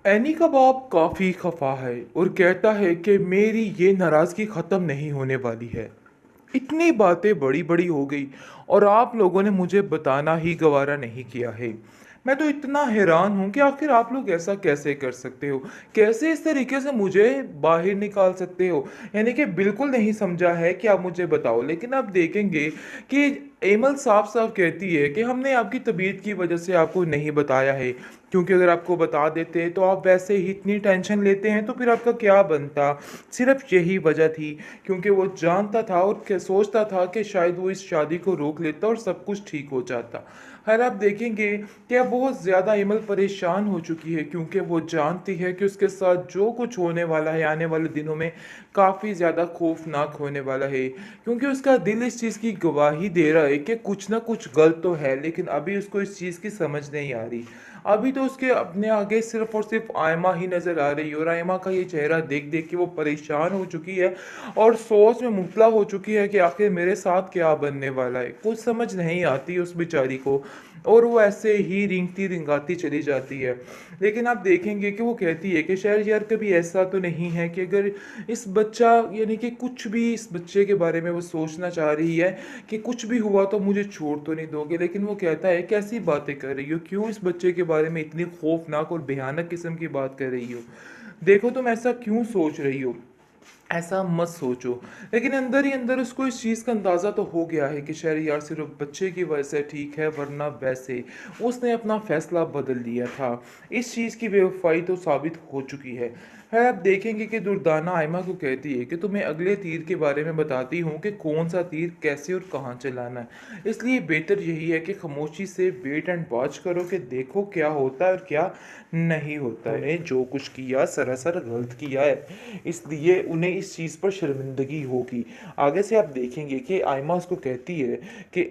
Any का बाप काफ़ी खफा है और कहता है कि मेरी ये नाराज़गी ख़त्म नहीं होने वाली है। इतनी बातें बड़ी बड़ी हो गई और आप लोगों ने मुझे बताना ही गवारा नहीं किया है। मैं तो इतना हैरान हूँ कि आखिर आप लोग ऐसा कैसे कर सकते हो। कैसे इस तरीके से मुझे बाहर निकाल सकते हो। यानी कि बिल्कुल नहीं समझा है कि आप मुझे बताओ, लेकिन आप देखेंगे कि एमल साफ साफ कहती है कि हमने आपकी तबीयत की वजह से आपको नहीं बताया है, क्योंकि अगर आपको बता देते तो आप वैसे ही इतनी टेंशन लेते हैं तो फिर आपका क्या बनता। सिर्फ यही वजह थी, क्योंकि वो जानता था और सोचता था कि शायद वो इस शादी को रोक लेता और सब कुछ ठीक हो जाता। खैर आप देखेंगे कि अब बहुत ज़्यादा इमल परेशान हो चुकी है, क्योंकि वो जानती है कि उसके साथ जो कुछ होने वाला है आने वाले दिनों में काफ़ी ज़्यादा खौफनाक होने वाला है, क्योंकि उसका दिल इस चीज़ की गवाही दे रहा है कि कुछ ना कुछ गलत तो है, लेकिन अभी उसको इस चीज़ की समझ नहीं आ रही। अभी तो उसके अपने आगे सिर्फ और सिर्फ आयमा ही नज़र आ रही है, और आयमा का ये चेहरा देख देख के वो परेशान हो चुकी है और सोच में मुबतला हो चुकी है कि आखिर मेरे साथ क्या बनने वाला है। कुछ समझ नहीं आती उस बेचारी को, और वो ऐसे ही रिंगती रिंगाती चली जाती है। लेकिन आप देखेंगे कि वो कहती है कि शायद यार कभी ऐसा तो नहीं है कि अगर इस बच्चा, यानी कि कुछ भी इस बच्चे के बारे में वो सोचना चाह रही है कि कुछ भी हुआ तो मुझे छोड़ तो नहीं दोगे। लेकिन वो कहता है कैसी बातें कर रही हो, क्यों इस बच्चे के बारे में इतनी खौफनाक और भयानक किस्म की बात कर रही हो। देखो तुम ऐसा क्यों सोच रही हो, ऐसा मत सोचो। लेकिन अंदर ही अंदर उसको इस चीज़ का अंदाज़ा तो हो गया है कि शायद यार सिर्फ बच्चे की वजह से ठीक है, वरना वैसे उसने अपना फैसला बदल लिया था। इस चीज़ की बेवफाई तो साबित हो चुकी है। है आप देखेंगे कि दुर्दाना आयमा को कहती है कि तुम्हें अगले तीर के बारे में बताती हूँ कि कौन सा तीर कैसे और कहाँ चलाना है। इसलिए बेहतर यही है कि खामोशी से वेट एंड वॉच करो कि देखो क्या होता है और क्या नहीं होता है। उन्हें जो कुछ किया सरासर गलत किया है, इसलिए उन्हें इस चीज़ पर शर्मिंदगी होगी। आगे से आप देखेंगे कि आयमा उसको कहती है कि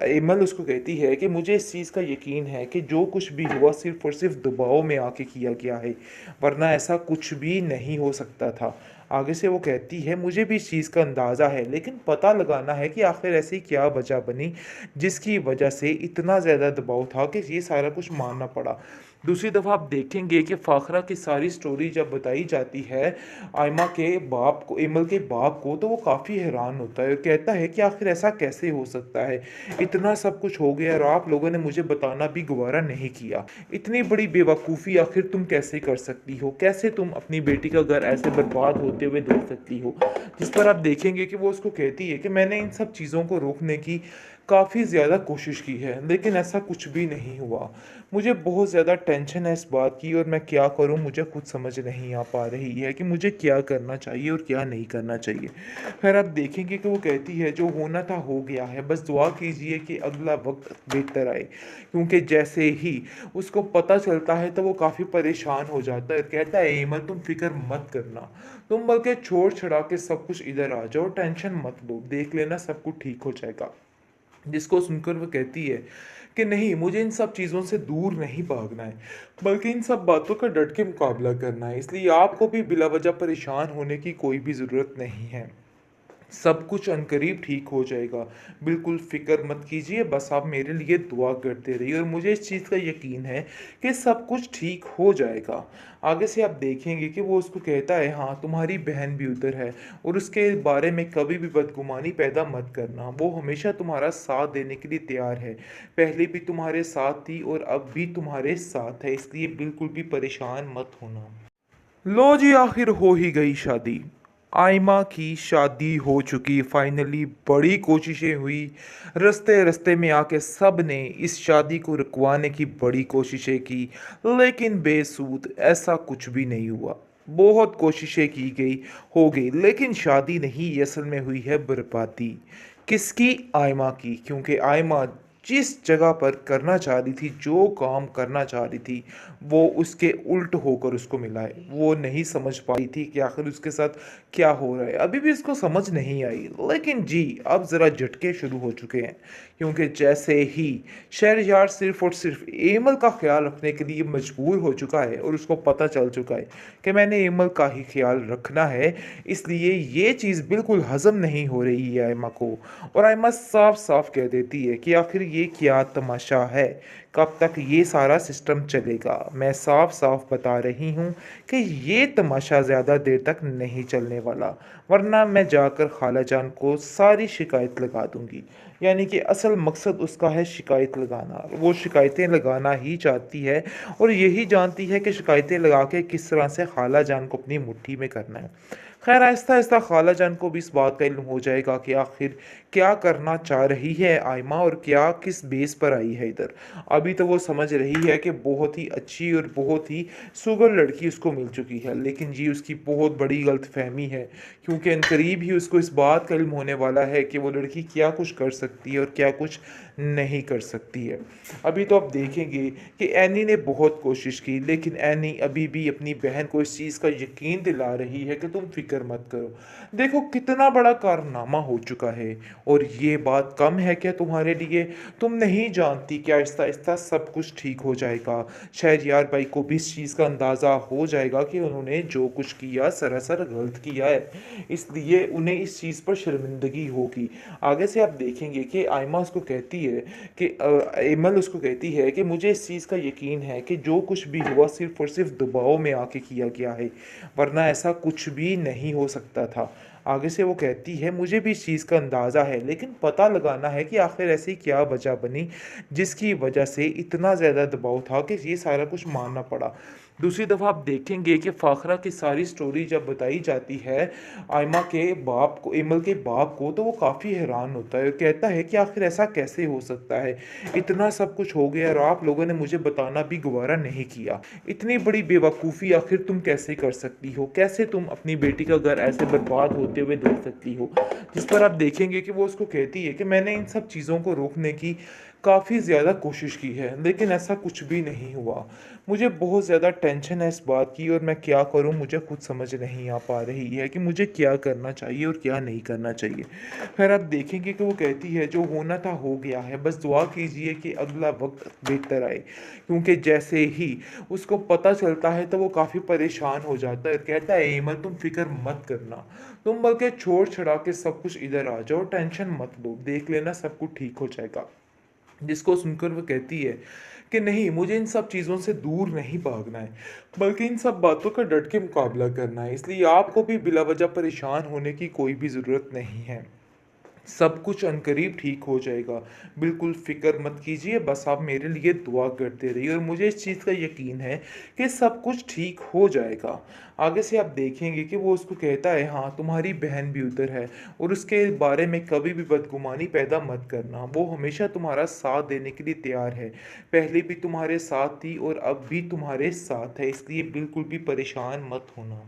एमल उसको कहती है कि मुझे इस चीज़ का यकीन है कि जो कुछ भी हुआ सिर्फ और सिर्फ दबाव में आके किया गया है, वरना ऐसा कुछ भी नहीं हो सकता था। आगे से वो कहती है मुझे भी इस चीज़ का अंदाज़ा है, लेकिन पता लगाना है कि आखिर ऐसी क्या वजह बनी जिसकी वजह से इतना ज़्यादा दबाव था कि ये सारा कुछ मानना पड़ा। दूसरी दफ़ा आप देखेंगे कि फ़ाखरा की सारी स्टोरी जब बताई जाती है आयमा के बाप को, एमल के बाप को, तो वो काफ़ी हैरान होता है और कहता है कि आखिर ऐसा कैसे हो सकता है। इतना सब कुछ हो गया और आप लोगों ने मुझे बताना भी गवारा नहीं किया। इतनी बड़ी बेवकूफ़ी आखिर तुम कैसे कर सकती हो, कैसे तुम अपनी बेटी का घर ऐसे बर्बाद होते हुए देख सकती हो। जिस पर आप देखेंगे कि वो उसको कहती है कि मैंने इन सब चीज़ों को रोकने की काफ़ी ज़्यादा कोशिश की है, लेकिन ऐसा कुछ भी नहीं हुआ। मुझे बहुत ज़्यादा टेंशन है इस बात की और मैं क्या करूं मुझे खुद समझ नहीं आ पा रही है कि मुझे क्या करना चाहिए और क्या नहीं करना चाहिए। फिर आप देखेंगे कि वो कहती है जो होना था हो गया है, बस दुआ कीजिए कि अगला वक्त बेहतर आए, क्योंकि जैसे ही उसको पता चलता है तो वो काफ़ी परेशान हो जाता है। कहता है एमल तुम फिक्र मत करना, तुम बल्कि छोड़ छड़ा के सब कुछ इधर आ जाओ, टेंशन मत लो, देख लेना सब कुछ ठीक हो जाएगा। जिसको सुनकर वो कहती है कि नहीं, मुझे इन सब चीज़ों से दूर नहीं भागना है, बल्कि इन सब बातों का डट के मुकाबला करना है। इसलिए आपको भी बिला वजह परेशान होने की कोई भी ज़रूरत नहीं है। सब कुछ अनकरीब ठीक हो जाएगा। बिल्कुल फ़िक्र मत कीजिए, बस आप मेरे लिए दुआ करते रहिए और मुझे इस चीज़ का यकीन है कि सब कुछ ठीक हो जाएगा। आगे से आप देखेंगे कि वो उसको कहता है हाँ, तुम्हारी बहन भी उधर है और उसके बारे में कभी भी बदगुमानी पैदा मत करना। वो हमेशा तुम्हारा साथ देने के लिए तैयार है। पहले भी तुम्हारे साथ थी और अब भी तुम्हारे साथ है, इसलिए बिल्कुल भी परेशान मत होना। लो जी, आखिर हो ही गई शादी। आयमा की शादी हो चुकी फाइनली। बड़ी कोशिशें हुई, रास्ते रास्ते में आके सब ने इस शादी को रुकवाने की बड़ी कोशिशें की, लेकिन बेसूद, ऐसा कुछ भी नहीं हुआ। बहुत कोशिशें की गई, हो गई, लेकिन शादी नहीं, ये असल में हुई है बर्बादी। किसकी? आयमा की, क्योंकि आयमा जिस जगह पर करना चाह रही थी, जो काम करना चाह रही थी, वो उसके उल्ट होकर उसको मिला है। वो नहीं समझ पाई थी कि आखिर उसके साथ क्या हो रहा है, अभी भी उसको समझ नहीं आई। लेकिन जी अब ज़रा झटके शुरू हो चुके हैं, क्योंकि जैसे ही शहरयार सिर्फ और सिर्फ एमल का ख्याल रखने के लिए मजबूर हो चुका है और उसको पता चल चुका है कि मैंने एमल का ही ख्याल रखना है, इसलिए ये चीज़ बिल्कुल हजम नहीं हो रही है आयमा को। और आयमा साफ साफ कह देती है कि आखिर ये क्या तमाशा है, कब तक ये सारा सिस्टम चलेगा। मैं साफ साफ बता रही हूँ कि ये तमाशा ज़्यादा देर तक नहीं चलने वाला, वरना मैं जाकर खाला जान को सारी शिकायत लगा दूंगी। यानी कि असल मकसद उसका है शिकायत लगाना, वो शिकायतें लगाना ही चाहती है और यही जानती है कि शिकायतें लगा के किस तरह से खाला जान को अपनी मुट्ठी में करना है। खैर आहिस्ता आहिस्ता खाला जान को भी इस बात का इल्म हो जाएगा कि आखिर क्या करना चाह रही है आयमा और क्या किस बेस पर आई है इधर। अभी तो वो समझ रही है कि बहुत ही अच्छी और बहुत ही सुगर लड़की उसको मिल चुकी है, लेकिन जी उसकी बहुत बड़ी गलतफहमी है, क्योंकि अनकरीब ही उसको इस बात का इल्म होने वाला है कि वो लड़की क्या कुछ कर सकती है और क्या कुछ नहीं कर सकती है। अभी तो आप देखेंगे कि एनी ने बहुत कोशिश की, लेकिन एनी अभी भी अपनी बहन को इस चीज़ का यकीन दिला रही है कि तुम फिक्र मत करो, देखो कितना बड़ा कारनामा हो चुका है और ये बात कम है क्या तुम्हारे लिए। तुम नहीं जानती कि आहिस्ता आहिस्ता सब कुछ ठीक हो जाएगा। शहरयार भाई को भी इस चीज़ का अंदाज़ा हो जाएगा कि उन्होंने जो कुछ किया सरासर गलत किया है, इसलिए उन्हें इस चीज़ पर शर्मिंदगी होगी। आगे से आप देखेंगे कि आयमा उसको कहती है कि एमल उसको कहती है कि मुझे इस चीज़ का यकीन है कि जो कुछ भी हुआ सिर्फ और सिर्फ दबाव में आके किया गया है, वरना ऐसा कुछ भी नहीं हो सकता था। आगे से वो कहती है मुझे भी इस चीज़ का अंदाज़ा है, लेकिन पता लगाना है कि आखिर ऐसी क्या वजह बनी जिसकी वजह से इतना ज़्यादा दबाव था कि ये सारा कुछ मानना पड़ा। दूसरी दफ़ा आप देखेंगे कि फ़ाखरा की सारी स्टोरी जब बताई जाती है आयमा के बाप को, एमल के बाप को, तो वो काफ़ी हैरान होता है और कहता है कि आखिर ऐसा कैसे हो सकता है, इतना सब कुछ हो गया और आप लोगों ने मुझे बताना भी गवारा नहीं किया। इतनी बड़ी बेवकूफ़ी आखिर तुम कैसे कर सकती हो, कैसे तुम अपनी बेटी का घर ऐसे बर्बाद होते हुए देख सकती हो। जिस पर आप देखेंगे कि वो उसको कहती है कि मैंने इन सब चीज़ों को रोकने की काफ़ी ज़्यादा कोशिश की है, लेकिन ऐसा कुछ भी नहीं हुआ। मुझे बहुत ज़्यादा टेंशन है इस बात की और मैं क्या करूं मुझे खुद समझ नहीं आ पा रही है कि मुझे क्या करना चाहिए और क्या नहीं करना चाहिए। खैर आप देखेंगे कि वो कहती है जो होना था हो गया है, बस दुआ कीजिए कि अगला वक्त बेहतर आए, क्योंकि जैसे ही उसको पता चलता है तो वो काफ़ी परेशान हो जाता है और कहता है एमल तुम फिक्र मत करना, तुम बल्कि छोड़ छड़ा के सब कुछ इधर आ जाओ, टेंशन मत लो, देख लेना सब कुछ ठीक हो जाएगा। जिसको सुनकर वो कहती है कि नहीं मुझे इन सब चीज़ों से दूर नहीं भागना है, बल्कि इन सब बातों का डट के मुकाबला करना है, इसलिए आपको भी बिला वजह परेशान होने की कोई भी ज़रूरत नहीं है। सब कुछ अनकरीब ठीक हो जाएगा, बिल्कुल फ़िक्र मत कीजिए, बस आप मेरे लिए दुआ करते रहिए और मुझे इस चीज़ का यकीन है कि सब कुछ ठीक हो जाएगा। आगे से आप देखेंगे कि वो उसको कहता है हाँ तुम्हारी बहन भी उधर है और उसके बारे में कभी भी बदगुमानी पैदा मत करना, वो हमेशा तुम्हारा साथ देने के लिए तैयार है, पहले भी तुम्हारे साथ थी और अब भी तुम्हारे साथ है, इसलिए बिल्कुल भी परेशान मत होना।